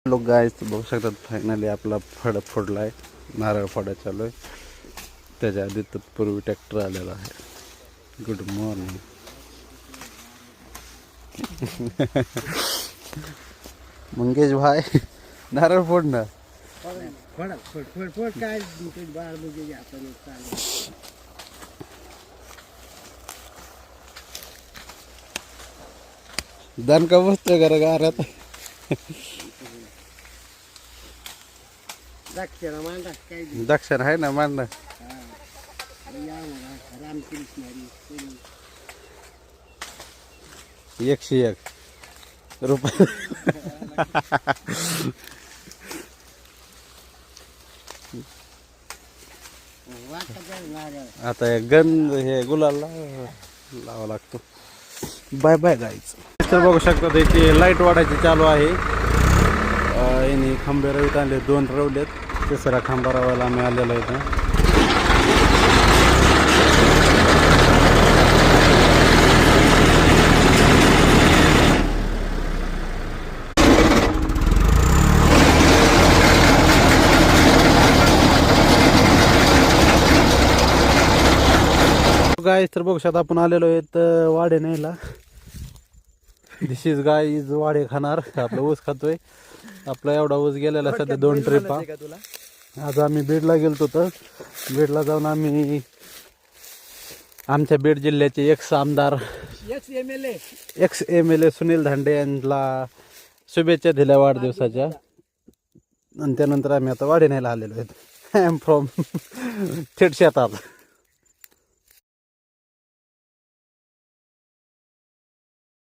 लोक गायच बघू शकतात. फायनली आपला फड फोडला आहे. नारळ फोडा चालू आहे. त्याच्या आधी तत्पूर्वी ट्रॅक्टर आलेला आहे. Good morning. मंगेश भाई नारळ फोडणार. काय दान का बसतोय घरा गारात. दक्षिण आहे ना मान. रामकृष्ण 101 रुपये. आता गंध हे गुलाल लावा लागतो. बाय बाय जायचं. तर बघू शकता की लाईट वाढायची चालू आहे. यांनी खांबे रवीत आणले. 2 रवलेत. तिसरा खांबा रवायला आम्ही आलेलो आहे. गाय तर बघू शकता आपण आलेलो आहेत वाडे न्यायला. दिस इज गाय इज वाडे खाणार. आपला ऊस खातोय. आपला एवढा ऊस गेलेला सध्या 2 ट्रिपा. आज आम्ही बीडला गेलतो. तर बीडला जाऊन आम्ही आमच्या बीड जिल्ह्याचे एक्स आमदार एक्स MLA सुनील धांडे यांना शुभेच्छा दिल्या वाढदिवसाच्या. आणि त्यानंतर आम्ही आता वाडे न्यायला आलेलो आहेत. आय एम फ्रॉम थेट शेतात.